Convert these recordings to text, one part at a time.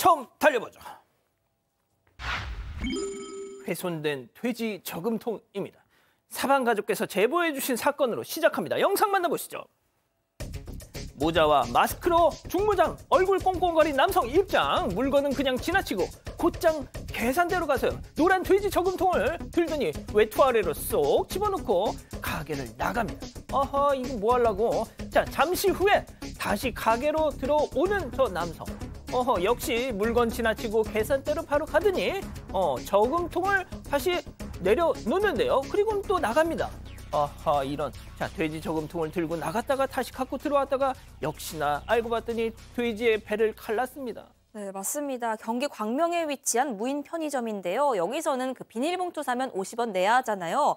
처음 달려보죠. 훼손된 돼지 저금통입니다. 사방 가족께서 제보해 주신 사건으로 시작합니다. 영상 만나보시죠. 모자와 마스크로 중무장, 얼굴 꽁꽁거린 남성 입장. 물건은 그냥 지나치고 곧장 계산대로 가서요. 노란 돼지 저금통을 들더니 외투 아래로 쏙 집어넣고 가게를 나갑니다. 어허, 이거 뭐 하려고. 자, 잠시 후에 다시 가게로 들어오는 저 남성. 어허, 역시 물건 지나치고 계산대로 바로 가더니 저금통을 다시 내려놓는데요. 그리고 또 나갑니다. 아하, 이런. 자, 돼지 저금통을 들고 나갔다가 다시 갖고 들어왔다가 역시나 알고 봤더니 돼지의 배를 갈랐습니다. 네, 맞습니다. 경기 광명에 위치한 무인 편의점인데요. 여기서는 그 비닐봉투 사면 50원 내야 하잖아요.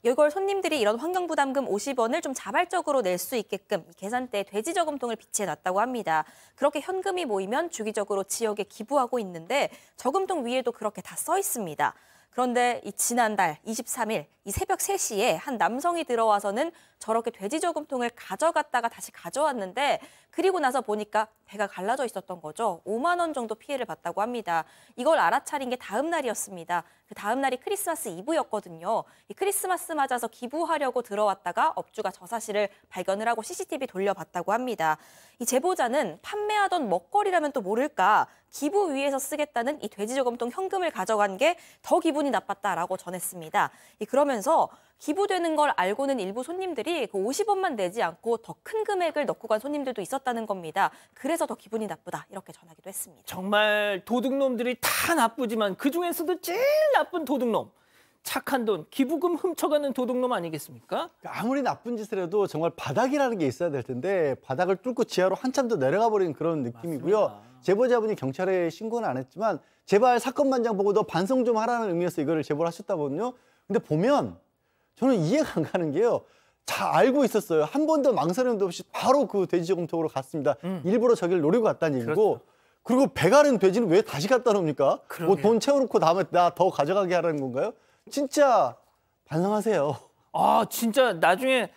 이걸 손님들이 이런 환경부담금 50원을 좀 자발적으로 낼 수 있게끔 계산대에 돼지 저금통을 비치해놨다고 합니다. 그렇게 현금이 모이면 주기적으로 지역에 기부하고 있는데 저금통 위에도 그렇게 다 써 있습니다. 그런데 이 지난달 23일 이 새벽 3시에 한 남성이 들어와서는 저렇게 돼지 저금통을 가져갔다가 다시 가져왔는데 그리고 나서 보니까 배가 갈라져 있었던 거죠. 5만 원 정도 피해를 봤다고 합니다. 이걸 알아차린 게 다음 날이었습니다. 그 다음 날이 크리스마스 이브였거든요. 이 크리스마스 맞아서 기부하려고 들어왔다가 업주가 저 사실을 발견을 하고 CCTV 돌려봤다고 합니다. 이 제보자는 판매하던 먹거리라면 또 모를까 기부 위해서 쓰겠다는 이 돼지 저금통 현금을 가져간 게 더 기분이 나빴다라고 전했습니다. 그러면서 기부되는 걸 알고는 일부 손님들이 그 50원만 내지 않고 더 큰 금액을 넣고 간 손님들도 있었다는 겁니다. 그래서 더 기분이 나쁘다 이렇게 전하기도 했습니다. 정말 도둑놈들이 다 나쁘지만 그중에서도 제일 나쁜 도둑놈. 착한 돈, 기부금 훔쳐가는 도둑놈 아니겠습니까? 아무리 나쁜 짓을 해도 정말 바닥이라는 게 있어야 될 텐데 바닥을 뚫고 지하로 한참 더 내려가 버린 그런 느낌이고요. 맞습니다. 제보자분이 경찰에 신고는 안 했지만 제발 사건 반장 보고 너 반성 좀 하라는 의미에서 이거를 제보를 하셨다거든요. 근데 보면 저는 이해가 안 가는 게요. 다 알고 있었어요. 한 번도 망설임도 없이 바로 그 돼지 저금통으로 갔습니다. 일부러 저기를 노리고 갔다는 얘기고. 그렇죠. 그리고 배가른 돼지는 왜 다시 갖다 놓습니까? 뭐 돈 채워놓고 다음에 나 더 가져가게 하라는 건가요? 진짜 반성하세요. 아, 진짜 나중에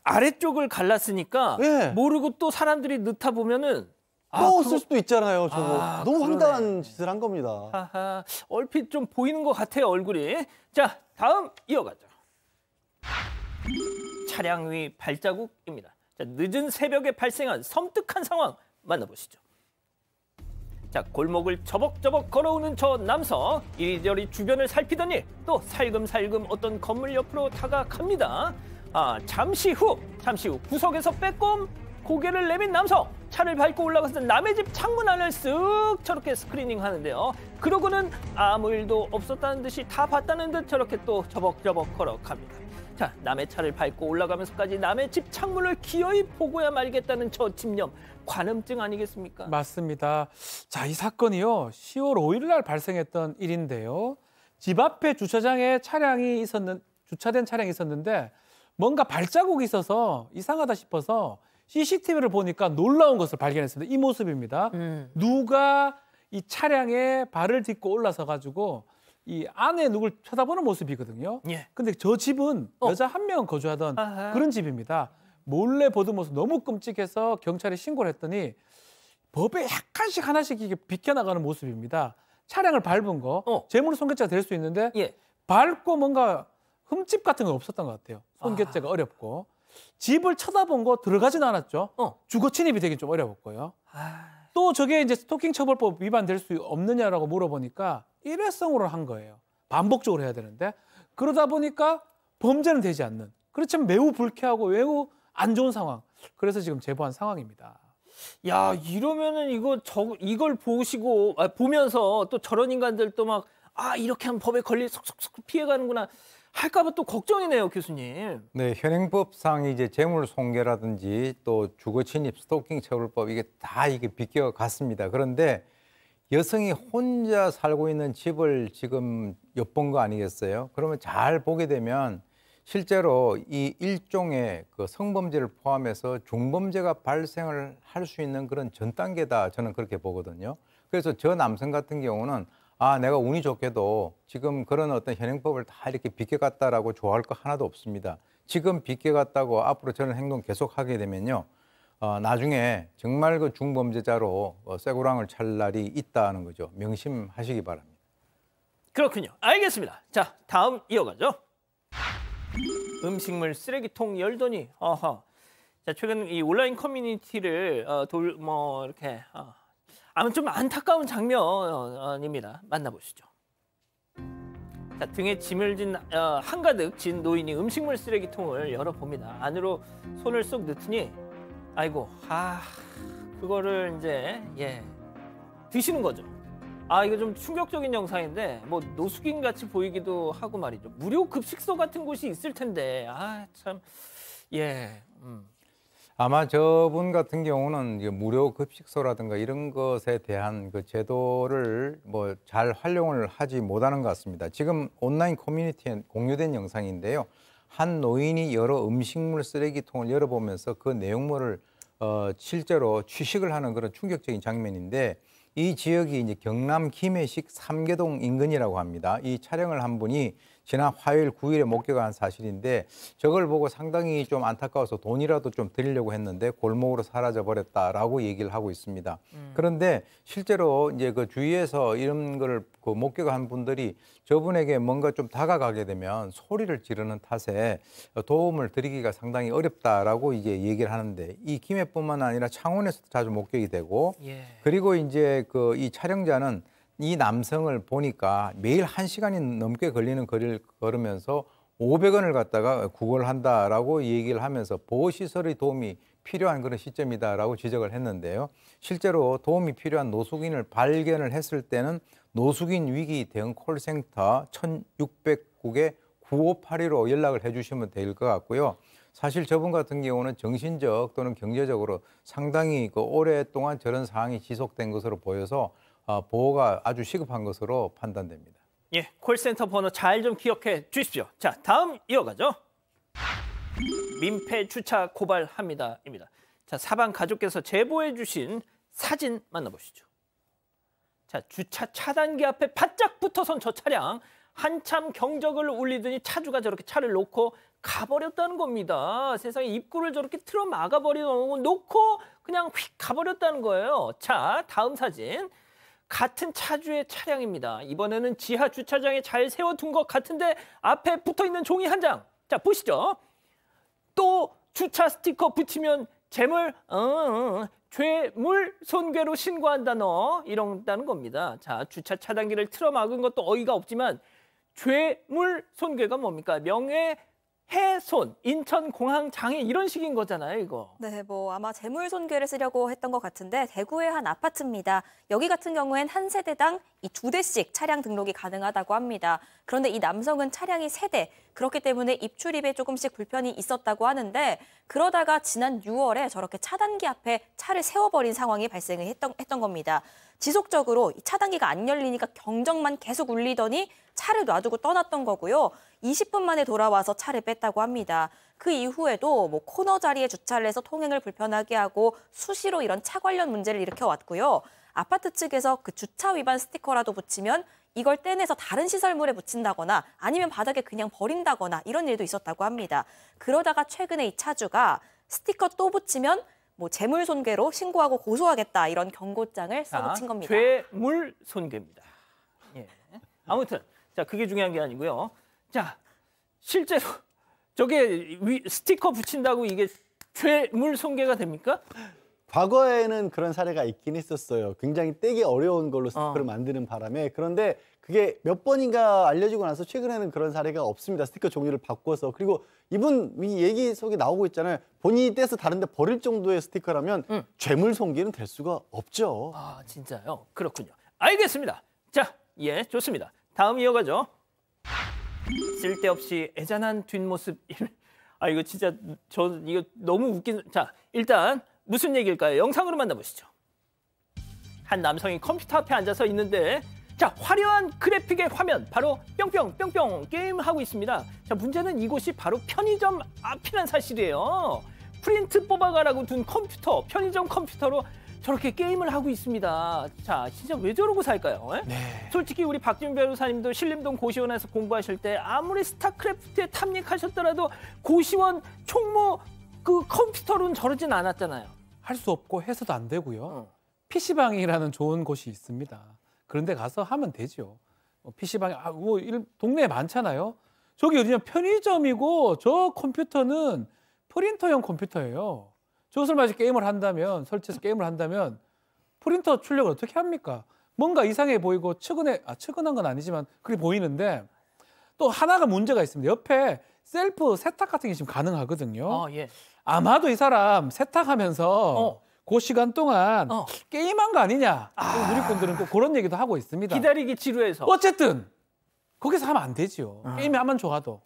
아래쪽을 갈랐으니까 네. 모르고 또 사람들이 넣다 보면은 또 쓸 수도 있잖아요. 저거. 너무 그러네. 황당한 짓을 한 겁니다. 하하, 얼핏 좀 보이는 것 같아요, 얼굴이. 자, 다음 이어가죠. 차량 위 발자국입니다. 자, 늦은 새벽에 발생한 섬뜩한 상황 만나보시죠. 자, 골목을 저벅저벅 걸어오는 저 남성. 이리저리 주변을 살피더니 또 살금살금 어떤 건물 옆으로 다가갑니다. 잠시 후 구석에서 빼꼼 고개를 내민 남성. 차를 밟고 올라가서 남의 집 창문 안을 쓱 저렇게 스크리닝 하는데요. 그러고는 아무 일도 없었다는 듯이 다 봤다는 듯 저렇게 또 저벅저벅 걸어갑니다. 자, 남의 차를 밟고 올라가면서까지 남의 집 창문을 기어이 보고야 말겠다는 저 집념. 관음증 아니겠습니까? 맞습니다. 자, 이 사건이요. 10월 5일 날 발생했던 일인데요. 집 앞에 주차장에 주차된 차량이 있었는데 뭔가 발자국이 있어서 이상하다 싶어서 CCTV를 보니까 놀라운 것을 발견했습니다. 이 모습입니다. 누가 이 차량에 발을 딛고 올라서 가지고 이 안에 누굴 쳐다보는 모습이거든요. 예. 근데 저 집은 여자 한 명 거주하던 아하. 그런 집입니다. 몰래 보던 모습 너무 끔찍해서 경찰에 신고를 했더니 법에 약간씩 하나씩 이게 비켜나가는 모습입니다. 차량을 밟은 거 재물 손괴죄가 될 수 있는데 예. 밟고 뭔가 흠집 같은 건 없었던 것 같아요. 손괴죄가 어렵고. 집을 쳐다본 거 들어가진 않았죠. 주거 침입이 되긴 좀 어려웠고요. 또 저게 이제 스토킹 처벌법 위반될 수 없느냐라고 물어보니까 일회성으로 한 거예요. 반복적으로 해야 되는데 그러다 보니까 범죄는 되지 않는. 그렇지만 매우 불쾌하고 매우 안 좋은 상황. 그래서 지금 제보한 상황입니다. 야, 이러면은 이걸 보면서 또 저런 인간들 또 막 이렇게 하면 법에 속속속 피해가는구나 할까봐 또 걱정이네요, 교수님. 네, 현행법상 이제 재물손괴라든지 또 주거침입, 스토킹 처벌법 이게 다 비껴갔습니다. 그런데 여성이 혼자 살고 있는 집을 지금 엿본 거 아니겠어요? 그러면 잘 보게 되면 실제로 이 일종의 그 성범죄를 포함해서 중범죄가 발생을 할 수 있는 그런 전 단계다, 저는 그렇게 보거든요. 그래서 저 남성 같은 경우는 내가 운이 좋게도 지금 그런 어떤 현행법을 다 이렇게 비껴갔다라고 좋아할 거 하나도 없습니다. 지금 비껴갔다고 앞으로 저런 행동 계속하게 되면요, 나중에 정말 그 중범죄자로 쇠고랑을 찰 날이 있다는 거죠. 명심하시기 바랍니다. 그렇군요. 알겠습니다. 자, 다음 이어가죠. 음식물 쓰레기통 열더니 어허. 자, 최근 이 온라인 커뮤니티를 이렇게 아무튼 좀 안타까운 장면입니다. 만나보시죠. 자, 등에 짐을 진 한가득 진 노인이 음식물 쓰레기통을 열어봅니다. 안으로 손을 쏙 넣더니 아이고 그거를 이제 드시는 거죠. 이거 좀 충격적인 영상인데 뭐 노숙인 같이 보이기도 하고 말이죠. 무료 급식소 같은 곳이 있을 텐데 참 아마 저분 같은 경우는 이제 무료 급식소라든가 이런 것에 대한 그 제도를 뭐 잘 활용을 하지 못하는 것 같습니다. 지금 온라인 커뮤니티에 공유된 영상인데요. 한 노인이 여러 음식물 쓰레기통을 열어보면서 그 내용물을 실제로 취식을 하는 그런 충격적인 장면인데 이 지역이 이제 경남 김해식 삼계동 인근이라고 합니다. 이 촬영을 한 분이 지난 화요일 9일에 목격한 사실인데 저걸 보고 상당히 좀 안타까워서 돈이라도 좀 드리려고 했는데 골목으로 사라져 버렸다라고 얘기를 하고 있습니다. 그런데 실제로 이제 그 주위에서 이런 걸 그 목격한 분들이 저분에게 뭔가 좀 다가가게 되면 소리를 지르는 탓에 도움을 드리기가 상당히 어렵다라고 이제 얘기를 하는데 이 김해뿐만 아니라 창원에서도 자주 목격이 되고 그리고 이제 그 이 촬영자는 이 남성을 보니까 매일 1시간이 넘게 걸리는 거리를 걸으면서 500원을 갖다가 구걸한다라고 얘기를 하면서 보호시설의 도움이 필요한 그런 시점이다라고 지적을 했는데요. 실제로 도움이 필요한 노숙인을 발견을 했을 때는 노숙인 위기 대응 콜센터 1600국에 9582로 연락을 해주시면 될 것 같고요. 사실 저분 같은 경우는 정신적 또는 경제적으로 상당히 오랫동안 저런 상황이 지속된 것으로 보여서 보호가 아주 시급한 것으로 판단됩니다. 콜센터 번호 잘 좀 기억해 주십시오. 자, 다음 이어가죠. 민폐 주차 고발합니다입니다. 자, 사방 가족께서 제보해 주신 사진 만나보시죠. 자, 주차 차단기 앞에 바짝 붙어선 저 차량 한참 경적을 울리더니 차주가 저렇게 차를 놓고 가버렸다는 겁니다. 세상에 입구를 저렇게 틀어 막아버리고 그냥 휙 가버렸다는 거예요. 자, 다음 사진. 같은 차주의 차량입니다. 이번에는 지하 주차장에 잘 세워둔 것 같은데 앞에 붙어있는 종이 한 장. 자, 보시죠. 또 주차 스티커 붙이면 죄물 손괴로 신고한다 이런다는 겁니다. 자, 주차 차단기를 틀어 막은 것도 어이가 없지만 죄물 손괴가 뭡니까? 명예훼손, 인천공항 장애 이런 식인 거잖아요, 이거. 네, 아마 재물 손괴를 쓰려고 했던 것 같은데 대구의 한 아파트입니다. 여기 같은 경우엔 한 세대당 이 2대씩 차량 등록이 가능하다고 합니다. 그런데 이 남성은 차량이 3대, 그렇기 때문에 입출입에 조금씩 불편이 있었다고 하는데 그러다가 지난 6월에 저렇게 차단기 앞에 차를 세워버린 상황이 발생을 했던 겁니다. 지속적으로 이 차단기가 안 열리니까 경적만 계속 울리더니 차를 놔두고 떠났던 거고요. 20분 만에 돌아와서 차를 뺐다고 합니다. 그 이후에도 코너 자리에 주차를 해서 통행을 불편하게 하고 수시로 이런 차 관련 문제를 일으켜왔고요. 아파트 측에서 그 주차 위반 스티커라도 붙이면 이걸 떼내서 다른 시설물에 붙인다거나 아니면 바닥에 그냥 버린다거나 이런 일도 있었다고 합니다. 그러다가 최근에 이 차주가 스티커 또 붙이면 재물 손괴로 신고하고 고소하겠다 이런 경고장을 써붙인 겁니다. 죄물 손괴입니다. 아무튼 자, 그게 중요한 게 아니고요. 자, 실제로 저게 스티커 붙인다고 이게 죄물 손괴가 됩니까? 과거에는 그런 사례가 있긴 있었어요. 굉장히 떼기 어려운 걸로 스티커를 만드는 바람에. 그런데 그게 몇 번인가 알려지고 나서 최근에는 그런 사례가 없습니다. 스티커 종류를 바꿔서. 그리고 이분 이 얘기 속에 나오고 있잖아요. 본인이 떼서 다른 데 버릴 정도의 스티커라면 죄물 손괴는 될 수가 없죠. 진짜요? 그렇군요. 알겠습니다. 자, 좋습니다. 다음 이어가죠. 쓸데없이 애잔한 뒷모습. 이거 진짜 이거 너무 웃긴. 자, 일단 무슨 얘기일까요? 영상으로 만나보시죠. 한 남성이 컴퓨터 앞에 앉아서 있는데 자, 화려한 그래픽의 화면, 바로 뿅뿅뿅뿅 게임하고 있습니다. 자, 문제는 이곳이 바로 편의점 앞이란 사실이에요. 프린트 뽑아가라고 둔 컴퓨터, 편의점 컴퓨터로 저렇게 게임을 하고 있습니다. 자, 진짜 왜 저러고 살까요? 솔직히 우리 박지훈 변호사님도 신림동 고시원에서 공부하실 때 아무리 스타크래프트에 탐닉하셨더라도 고시원 총무 그 컴퓨터로는 저러진 않았잖아요. 할 수 없고 해서도 안 되고요. PC방이라는 좋은 곳이 있습니다. 그런데 가서 하면 되죠. PC방이 동네에 많잖아요. 저기 어디냐 편의점이고 저 컴퓨터는 프린터용 컴퓨터예요. 저것을 마치 게임을 한다면 설치해서 게임을 한다면 프린터 출력을 어떻게 합니까? 뭔가 이상해 보이고 측은한 건 아니지만 그렇게 보이는데 또 하나가 문제가 있습니다. 옆에 셀프 세탁 같은 게 지금 가능하거든요. 예. 아마도 이 사람 세탁하면서 그 시간 동안 게임한 거 아니냐. 누리꾼들은 꼭 그런 얘기도 하고 있습니다. 기다리기 지루해서. 어쨌든 거기서 하면 안 되지요. 게임이 하면 좋아도.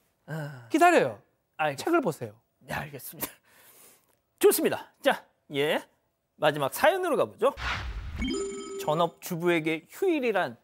기다려요. 책을 보세요. 네, 알겠습니다. 좋습니다. 자, 예. 마지막 사연으로 가보죠. 전업주부에게 휴일이란,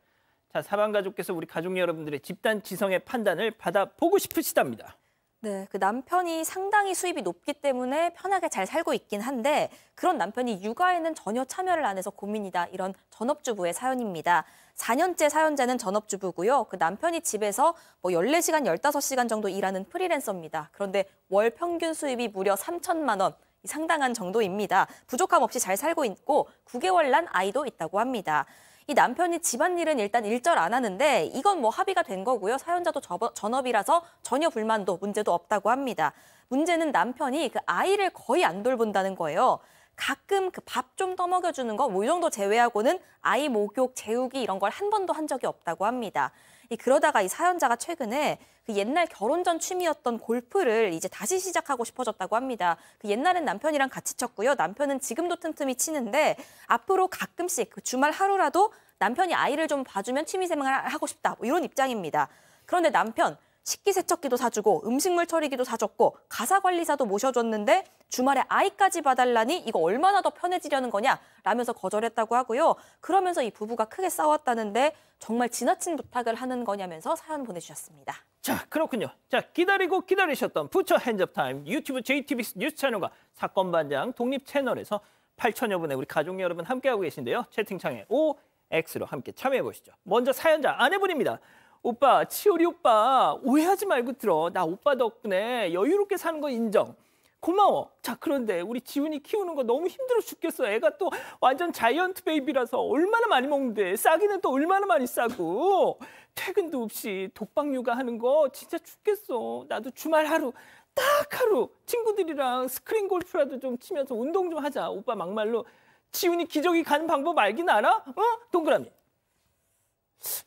자, 사방가족께서 우리 가족 여러분들의 집단 지성의 판단을 받아보고 싶으시답니다. 네, 그 남편이 상당히 수입이 높기 때문에 편하게 잘 살고 있긴 한데 그런 남편이 육아에는 전혀 참여를 안 해서 고민이다. 이런 전업주부의 사연입니다. 4년째 사연자는 전업주부고요. 그 남편이 집에서 14시간, 15시간 정도 일하는 프리랜서입니다. 그런데 월 평균 수입이 무려 3천만 원. 상당한 정도입니다. 부족함 없이 잘 살고 있고 9개월 난 아이도 있다고 합니다. 이 남편이 집안일은 일단 일절 안 하는데 이건 합의가 된 거고요. 사연자도 전업이라서 전혀 불만도 문제도 없다고 합니다. 문제는 남편이 그 아이를 거의 안 돌본다는 거예요. 가끔 그 밥 좀 떠먹여주는 거 이 정도 제외하고는 아이 목욕, 재우기 이런 걸 한 번도 한 적이 없다고 합니다. 그러다가 이 사연자가 최근에 그 옛날 결혼 전 취미였던 골프를 이제 다시 시작하고 싶어졌다고 합니다. 그 옛날엔 남편이랑 같이 쳤고요. 남편은 지금도 틈틈이 치는데 앞으로 가끔씩 그 주말 하루라도 남편이 아이를 좀 봐주면 취미생활을 하고 싶다. 이런 입장입니다. 그런데 남편 식기세척기도 사주고 음식물 처리기도 사줬고 가사관리사도 모셔줬는데 주말에 아이까지 봐달라니 이거 얼마나 더 편해지려는 거냐 라면서 거절했다고 하고요. 그러면서 이 부부가 크게 싸웠다는데 정말 지나친 부탁을 하는 거냐면서 사연 보내주셨습니다. 자, 그렇군요. 자, 기다리고 기다리셨던 부처 핸즈업 타임 유튜브 JTBC 뉴스 채널과 사건 반장 독립 채널에서 8천여 분의 우리 가족 여러분 함께하고 계신데요. 채팅창에 OX로 함께 참여해 보시죠. 먼저 사연자 아내분입니다. 오빠, 치오리 오빠 오해하지 말고 들어. 나 오빠 덕분에 여유롭게 사는 거 인정. 고마워. 자, 그런데 우리 지훈이 키우는 거 너무 힘들어 죽겠어. 애가 또 완전 자이언트 베이비라서 얼마나 많이 먹는데 싸기는 또 얼마나 많이 싸고 퇴근도 없이 독박 육아하는 거 진짜 죽겠어. 나도 주말 하루 딱 하루 친구들이랑 스크린 골프라도 좀 치면서 운동 좀 하자. 오빠 막말로 지훈이 기저귀 가는 방법 알긴 알아? 동그라미.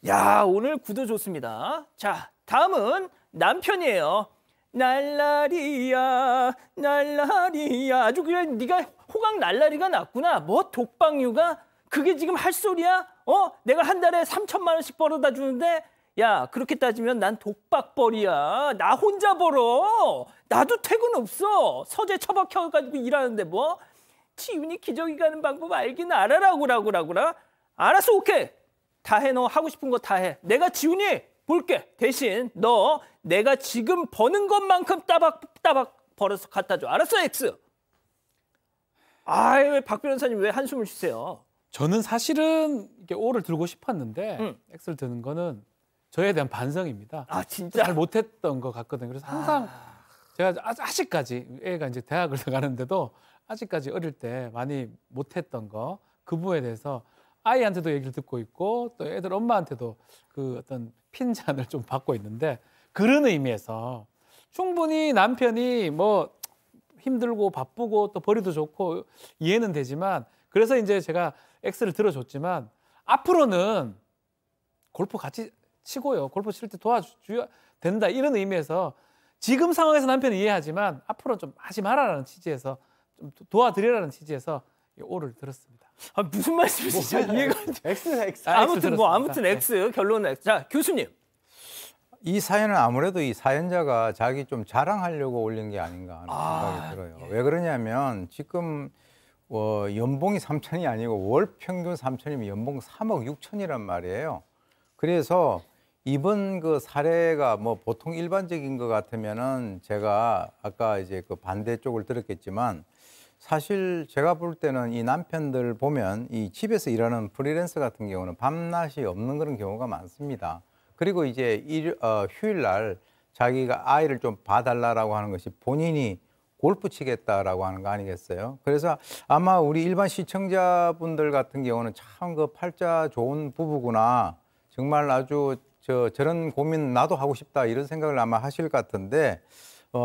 야, 오늘 구도 좋습니다. 자, 다음은 남편이에요. 날라리야 날라리야. 아주 그냥 네가 호강 날라리가 났구나. 독방육아? 그게 지금 할 소리야? 내가 한 달에 3천만 원씩 벌어다 주는데 야, 그렇게 따지면 난 독박벌이야. 나 혼자 벌어. 나도 퇴근 없어. 서재 처박혀가지고 일하는데 지훈이 기저귀 가는 방법 알긴 알아라고라. 알았어, 오케이. 다 해. 너 하고 싶은 거 다 해. 내가 지훈이 볼게. 대신 너 내가 지금 버는 것만큼 따박따박 벌어서 갖다 줘. 알았어, X. 왜 박 변호사님 왜 한숨을 쉬세요? 저는 사실은 이렇게 O를 들고 싶었는데 X를 드는 거는 저에 대한 반성입니다. 진짜? 잘 못했던 것 같거든요. 그래서 항상 제가 아직까지 애가 이제 대학을 가는데도 아직까지 어릴 때 많이 못했던 거 그 부분에 대해서 아이한테도 얘기를 듣고 있고 또 애들 엄마한테도 그 어떤 핀잔을 좀 받고 있는데 그런 의미에서 충분히 남편이 힘들고 바쁘고 또 벌이도 좋고 이해는 되지만 그래서 이제 제가 X를 들어줬지만 앞으로는 골프 같이 치고요. 골프 칠 때 도와줘야 된다 이런 의미에서 지금 상황에서 남편은 이해하지만 앞으로 좀 하지 말아라는 취지에서 좀 도와드리라는 취지에서 O를 들었습니다. 무슨 말씀이시죠? 이해가 X. 아무튼 X 결론은 X. 자, 교수님. 이 사연은 아무래도 이 사연자가 자기 좀 자랑하려고 올린 게 아닌가 하는 생각이 들어요. 왜 그러냐면 지금 연봉이 3천이 아니고 월 평균 3천이면 연봉 3억 6천이란 말이에요. 그래서 이번 그 사례가 보통 일반적인 것 같으면은 제가 아까 이제 그 반대쪽을 들었겠지만 사실 제가 볼 때는 이 남편들 보면 이 집에서 일하는 프리랜서 같은 경우는 밤낮이 없는 그런 경우가 많습니다. 그리고 이제 휴일날 자기가 아이를 좀 봐달라고 하는 것이 본인이 골프 치겠다라고 하는 거 아니겠어요? 그래서 아마 우리 일반 시청자분들 같은 경우는 참 그 팔자 좋은 부부구나. 정말 아주 저런 고민 나도 하고 싶다 이런 생각을 아마 하실 것 같은데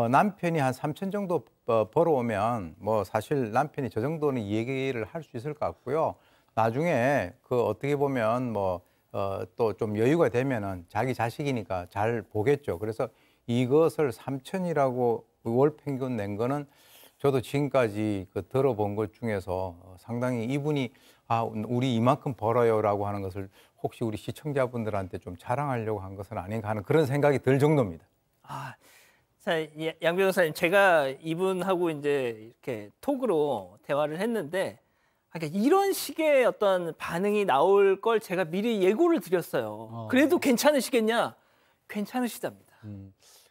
남편이 한 3천 정도 벌어오면 뭐 사실 남편이 저 정도는 얘기를 할 수 있을 것 같고요. 나중에 그 어떻게 보면 뭐 또 좀 여유가 되면은 자기 자식이니까 잘 보겠죠. 그래서 이것을 3천이라고 월 평균 낸 거는 저도 지금까지 그 들어본 것 중에서 상당히 이분이 우리 이만큼 벌어요라고 하는 것을 혹시 우리 시청자분들한테 좀 자랑하려고 한 것은 아닌가 하는 그런 생각이 들 정도입니다. 자, 양 변호사님, 제가 이분하고 이제 이렇게 톡으로 대화를 했는데, 그러니까 이런 식의 어떤 반응이 나올 걸 제가 미리 예고를 드렸어요. 그래도 괜찮으시겠냐? 괜찮으시답니다.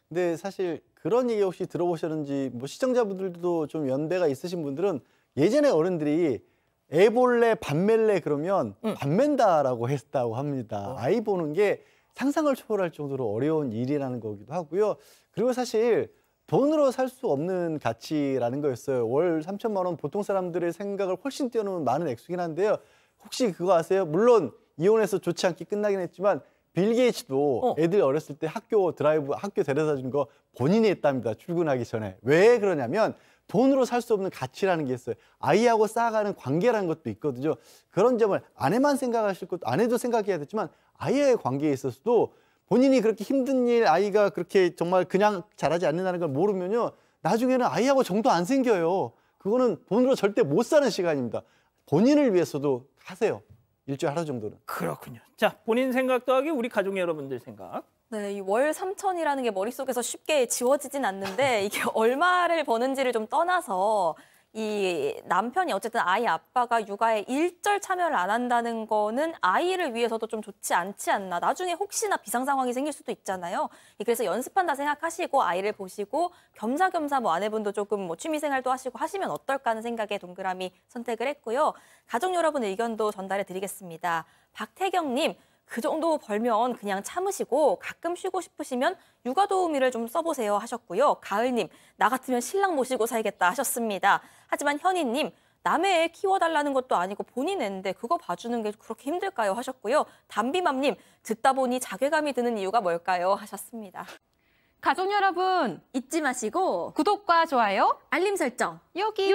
근데 사실 그런 얘기 혹시 들어보셨는지 뭐 시청자분들도 좀 연배가 있으신 분들은 예전에 어른들이 애 볼래 밥 맬래 그러면 밥 맨다라고 했다고 합니다. 아이 보는 게 상상을 초월할 정도로 어려운 일이라는 거기도 하고요. 그리고 사실 돈으로 살 수 없는 가치라는 거였어요. 월 3천만 원 보통 사람들의 생각을 훨씬 뛰어넘는 많은 액수긴 한데요. 혹시 그거 아세요? 물론 이혼해서 좋지 않게 끝나긴 했지만 빌 게이츠도 애들 어렸을 때 학교 데려다 준 거 본인이 했답니다. 출근하기 전에. 왜 그러냐면 돈으로 살 수 없는 가치라는 게 있어요. 아이하고 쌓아가는 관계라는 것도 있거든요. 그런 점을 아내만 생각하실 것도 아내도 생각해야 되지만 아이와의 관계에 있어서도 본인이 그렇게 힘든 일 아이가 그렇게 정말 그냥 잘하지 않는다는 걸 모르면요. 나중에는 아이하고 정도 안 생겨요. 그거는 돈으로 절대 못 사는 시간입니다. 본인을 위해서도 하세요. 일주일 하루 정도는. 그렇군요. 자, 본인 생각 더하기 우리 가족 여러분들 생각. 네, 이 월 3천이라는 게 머릿속에서 쉽게 지워지진 않는데 이게 얼마를 버는지를 좀 떠나서 이 남편이 어쨌든 아이 아빠가 육아에 일절 참여를 안 한다는 거는 아이를 위해서도 좀 좋지 않지 않나. 나중에 혹시나 비상 상황이 생길 수도 있잖아요. 그래서 연습한다 생각하시고 아이를 보시고 겸사겸사 뭐 아내분도 조금 뭐 취미 생활도 하시고 하시면 어떨까 하는 생각에 동그라미 선택을 했고요. 가족 여러분 의견도 전달해 드리겠습니다. 박태경님. 그 정도 벌면 그냥 참으시고 가끔 쉬고 싶으시면 육아도우미를 좀 써보세요 하셨고요. 가을님, 나 같으면 신랑 모시고 살겠다 하셨습니다. 하지만 현희님, 남의 애 키워달라는 것도 아니고 본인 애인데 그거 봐주는 게 그렇게 힘들까요 하셨고요. 담비맘님, 듣다 보니 자괴감이 드는 이유가 뭘까요 하셨습니다. 가족 여러분, 잊지 마시고 구독과 좋아요, 알림 설정 여기.